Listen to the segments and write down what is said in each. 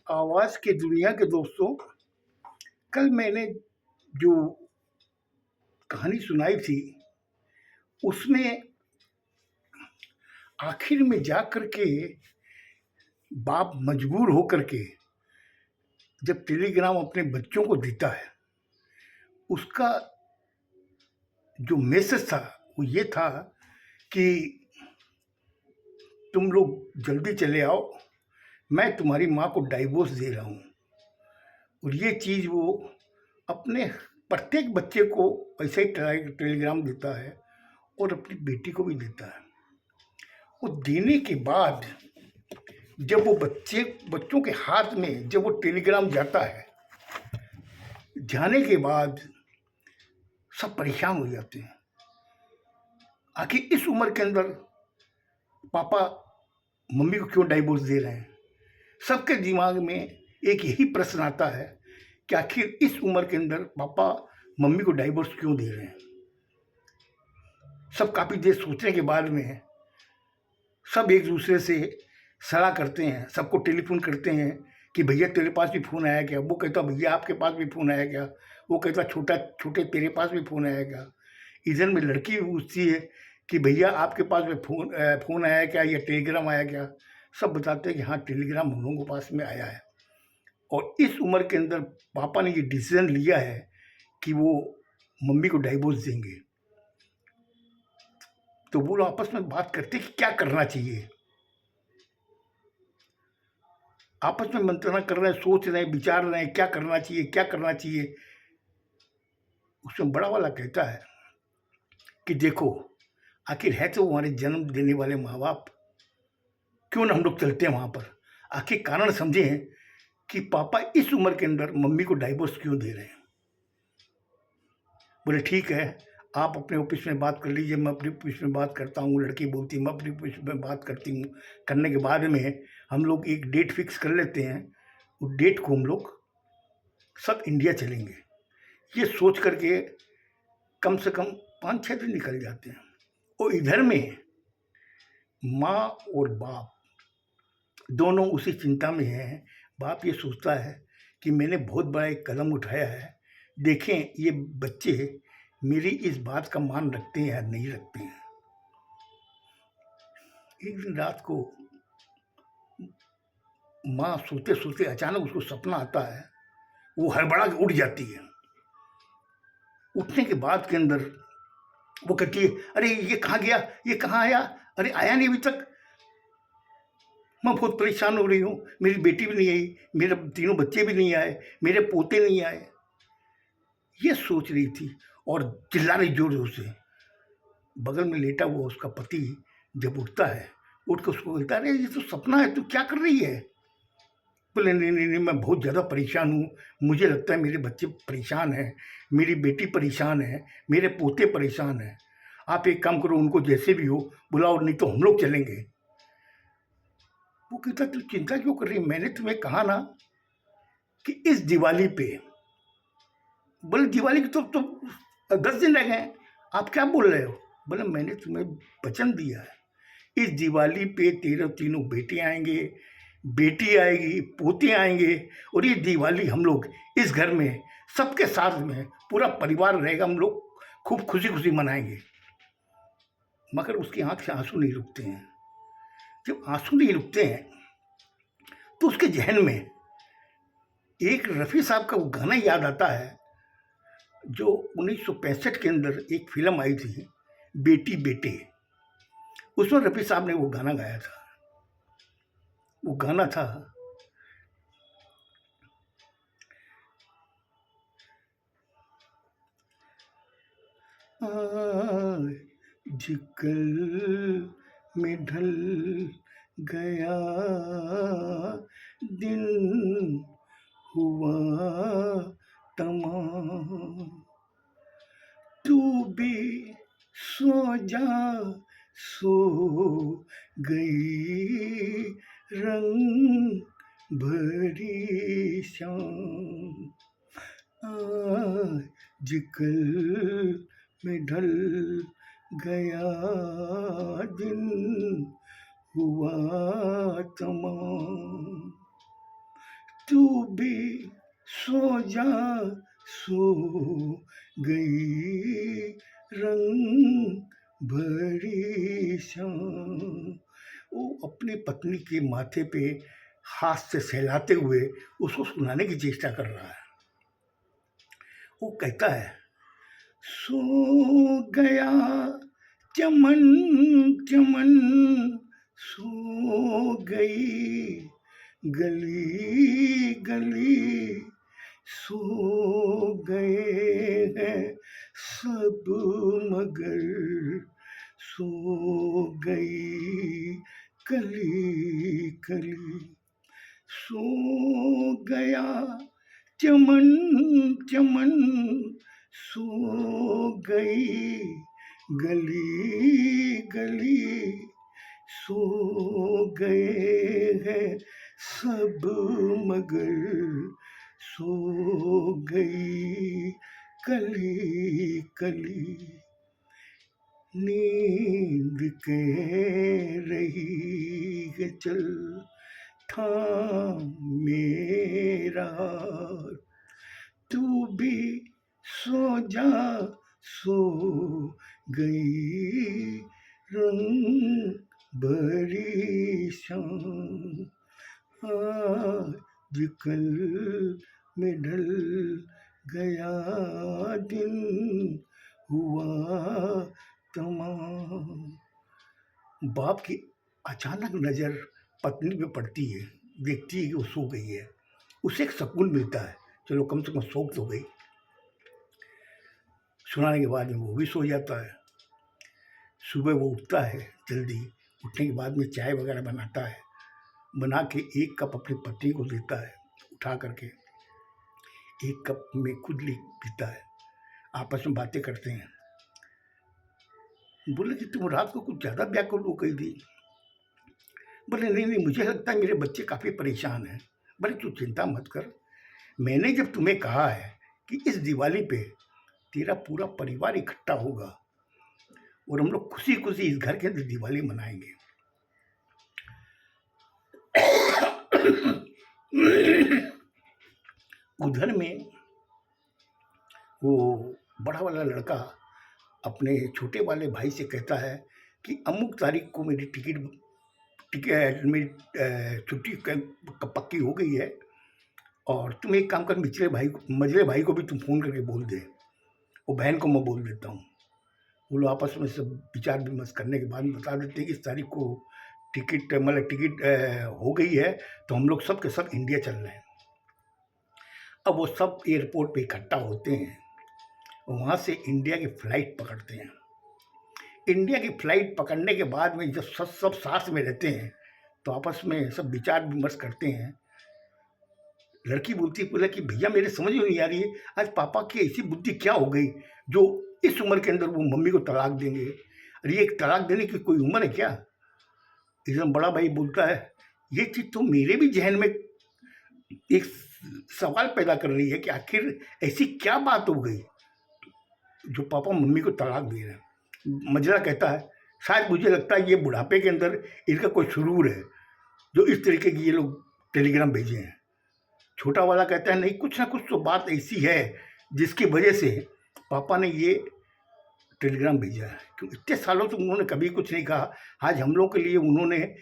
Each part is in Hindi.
आवाज़ की दुनिया के दोस्तों, कल मैंने जो कहानी सुनाई थी, उसमें आखिर में जा कर के बाप मजबूर होकर के जब टेलीग्राम अपने बच्चों को देता है, उसका जो मैसेज था वो ये था कि तुम लोग जल्दी चले आओ, मैं तुम्हारी माँ को डाइवोर्स दे रहा हूँ। और ये चीज़ वो अपने प्रत्येक बच्चे को ऐसा ही टेलीग्राम देता है और अपनी बेटी को भी देता है। वो देने के बाद जब वो बच्चों के हाथ में जब वो टेलीग्राम जाता है, जाने के बाद सब परेशान हो जाते हैं। आखिर इस उम्र के अंदर पापा मम्मी को क्यों डाइवोर्स दे रहे हैं? सबके दिमाग में एक यही प्रश्न आता है कि आखिर इस उम्र के अंदर पापा मम्मी को डाइवोर्स क्यों दे रहे हैं? सब काफ़ी देर सोचने के बाद में सब एक दूसरे से सलाह करते हैं, सबको टेलीफोन करते हैं कि भैया तेरे पास भी फ़ोन आया क्या? वो कहता भैया आपके पास भी फ़ोन आया क्या? वो कहता छोटे तेरे पास भी फ़ोन आया क्या? इधर में लड़की पूछती है कि भैया आपके पास में फ़ोन आया क्या या टेलीग्राम आया क्या? सब बताते हैं कि हाँ टेलीग्राम हम लोगों के पास में आया है। और इस उम्र के अंदर पापा ने ये डिसीज़न लिया है कि वो मम्मी को डाइवोर्स देंगे। तो वो लोग आपस में बात करते कि क्या करना चाहिए। आपस में मंत्रणा कर रहे हैं, सोच रहे हैं, विचार रहे हैं क्या करना चाहिए, क्या करना चाहिए। उसमें बड़ा वाला कहता है कि देखो, आखिर है तो हमारे जन्म देने वाले माँ बाप, क्यों ना हम लोग चलते हैं वहाँ पर। आखिर कारण समझें कि पापा इस उम्र के अंदर मम्मी को डाइवोर्स क्यों दे रहे हैं। बोले ठीक है, आप अपने ऑफिस में बात कर लीजिए, मैं अपने ऑफिस में बात करता हूँ। लड़की बोलती है मैं अपने ऑफिस में बात करती हूँ। करने के बाद में हम लोग एक डेट फिक्स कर लेते हैं। उस डेट को हम लोग सब इंडिया चलेंगे। ये सोच करके कम से कम 5-6 दिन निकल जाते हैं। और इधर में माँ और बाप दोनों उसी चिंता में हैं। बाप ये सोचता है कि मैंने बहुत बड़ा एक कदम उठाया है, देखें ये बच्चे मेरी इस बात का मान रखते हैं या नहीं रखते हैं। एक दिन रात को माँ सोते सोते अचानक उसको सपना आता है। वो हड़बड़ा के उठ जाती है। उठने के बाद के अंदर वो कहती है अरे ये कहाँ गया, ये कहाँ आया, अरे आया नहीं अभी तक, मैं बहुत परेशान हो रही हूँ। मेरी बेटी भी नहीं आई, मेरे तीनों बच्चे भी नहीं आए, मेरे पोते नहीं आए। ये सोच रही थी और चिल्ला रही जोर जोर से। बगल में लेटा हुआ उसका पति जब उठता है, उठ कर उसको बोलता है अरे ये तो सपना है, तू क्या कर रही है? बोले नहीं नहीं नहीं, मैं बहुत ज़्यादा परेशान हूँ। मुझे लगता है मेरे बच्चे परेशान हैं, मेरी बेटी परेशान है, मेरे पोते परेशान हैं। आप एक काम करो, उनको जैसे भी हो बुलाओ, नहीं तो हम लोग चलेंगे। वो कहता तू चिंता क्यों कर रही है? मैंने तुम्हें कहा ना कि इस दिवाली पे। बोले दिवाली के तो 10 दिन रह गए, आप क्या बोल रहे हो? बोले मैंने तुम्हें वचन दिया है, इस दिवाली पे तेरे तीनों बेटे आएंगे, बेटी आएगी, पोते आएंगे। और ये दिवाली हम लोग इस घर में सबके साथ में पूरा परिवार रहेगा, हम लोग खूब खुशी खुशी मनाएंगे। मगर उसकी आंख से आंसू नहीं रुकते हैं। जब आंसू नहीं रुकते हैं तो उसके जहन में एक रफ़ी साहब का वो गाना याद आता है जो 1965 के अंदर एक फिल्म आई थी बेटी बेटे। उसमें रफ़ी साहब ने वो गाना गाया था। वो गाना था आजकल में ढल गया दिन हुआ तमाम, तू भी सो जा, सो गई रंग भरी शाम। आजकल में ढल गया दिन हुआ तमाम, तू भी सो जा, सो गई रंग भरी शाम। वो अपनी पत्नी के माथे पे हाथ से सहलाते हुए उसको सुनाने की चेष्टा कर रहा है। वो कहता है, सो गया चमन चमन, सो गई गली गली, सो गए हैं सब मगर, सो गई कली कली। सो गया चमन चमन, सो गई गली गली, सो गए हैं सब मगर, सो गई कली कली। नींद के रही है चल थाम मेरा, तू भी सो जा, सो गई रंग भरी शाम। आज कल में ढल गया दिन, हुआ तमाम। बाप की अचानक नज़र पत्नी पे पड़ती है, देखती है कि वो सो गई है। उसे एक सुकून मिलता है, चलो कम से कम सो तो गई। सुनाने के बाद में वो भी सो जाता है। सुबह वो उठता है जल्दी, उठने के बाद में चाय वगैरह बनाता है, बना के एक कप अपनी पत्नी को देता है, उठा करके एक कप में खुद पीता है। आपस में बातें करते हैं। बोले कि तुम रात को कुछ ज़्यादा व्याकुल हो गई थी। बोले नहीं नहीं, मुझे लगता है मेरे बच्चे काफ़ी परेशान हैं। बोले तू चिंता मत कर, मैंने जब तुम्हें कहा है कि इस दिवाली पे तेरा पूरा परिवार इकट्ठा होगा और हम लोग खुशी खुशी इस घर के अंदर दिवाली मनाएंगे। उधर में वो बड़ा वाला लड़का अपने छोटे वाले भाई से कहता है कि अमुक तारीख को मेरी मेरी छुट्टी पक्की हो गई है और तुम एक काम कर, मझले भाई को भी तुम फ़ोन करके बोल दे, वो बहन को मैं बोल देता हूँ। वो लोग आपस में सब विचार विमर्श करने के बाद बता देते हैं कि इस तारीख को टिकट हो गई है, तो हम लोग सब के सब इंडिया चल रहे हैं। अब वो सब एयरपोर्ट पे इकट्ठा होते हैं, वहाँ से इंडिया की फ़्लाइट पकड़ते हैं। इंडिया की फ़्लाइट पकड़ने के बाद में जब सब साथ में रहते हैं तो आपस में सब विचार विमर्श करते हैं। लड़की बोलती है, बोला कि भैया मेरे समझ में नहीं आ रही है, आज पापा की ऐसी बुद्धि क्या हो गई जो इस उम्र के अंदर वो मम्मी को तलाक देंगे। अरे ये तलाक देने की कोई उम्र है क्या? एकदम बड़ा भाई बोलता है, ये चीज़ तो मेरे भी जहन में एक सवाल पैदा कर रही है कि आखिर ऐसी क्या बात हो गई जो पापा मम्मी को तलाक दे रहे हैं। मजरा कहता है, शायद मुझे लगता है ये बुढ़ापे के अंदर इनका कोई सुरूर है जो इस तरीके की ये लोग टेलीग्राम भेजे हैं। छोटा वाला कहता है, नहीं कुछ ना कुछ तो बात ऐसी है जिसकी वजह से पापा ने ये टेलीग्राम भेजा है। क्यों इतने सालों से उन्होंने कभी कुछ नहीं कहा, आज हम लोग के लिए उन्होंने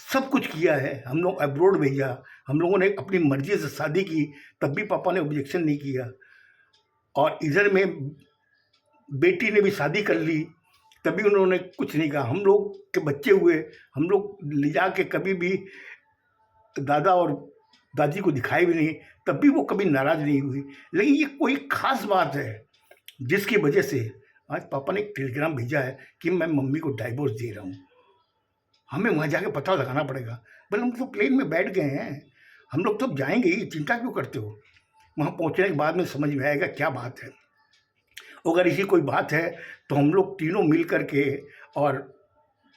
सब कुछ किया है। हम लोग अब्रोड भेजा, हम लोगों ने अपनी मर्जी से शादी की, तब भी पापा ने ऑब्जेक्शन नहीं किया। और इधर में बेटी ने भी शादी कर ली, तभी उन्होंने कुछ नहीं कहा। हम लोग के बच्चे हुए, हम लोग ले जा के कभी भी दादा और दादी को दिखाई भी नहीं, तब भी वो कभी नाराज़ नहीं हुई। लेकिन ये कोई ख़ास बात है जिसकी वजह से आज पापा ने एक टेलीग्राम भेजा है कि मैं मम्मी को डाइवोर्स दे रहा हूँ। हमें वहाँ जाके पता लगाना पड़ेगा। बोले हम तो प्लेन में बैठ गए हैं, हम लोग तो जाएंगे ही, चिंता क्यों करते हो? वहाँ पहुँचने के बाद में समझ में आएगा क्या बात है। अगर इसी कोई बात है तो हम लोग तीनों मिल कर के, और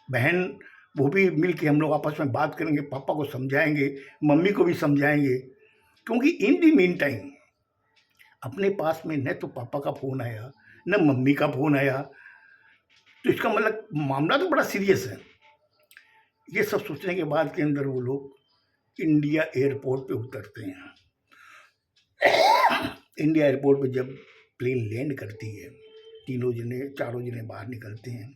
बहन वो भी मिल के हम लोग आपस में बात करेंगे, पापा को समझाएंगे, मम्मी को भी समझाएंगे। क्योंकि इन दी मीन टाइम अपने पास में न तो पापा का फ़ोन आया न मम्मी का फ़ोन आया, तो इसका मतलब मामला तो बड़ा सीरियस है। ये सब सोचने के बाद के अंदर वो लोग इंडिया एयरपोर्ट पे उतरते हैं। इंडिया एयरपोर्ट पे जब प्लेन लैंड करती है, चारों जने बाहर निकलते हैं।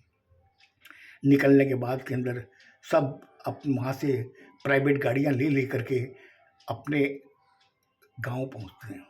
निकलने के बाद के अंदर सब वहाँ से प्राइवेट गाड़ियाँ ले करके अपने गांव पहुँचते हैं।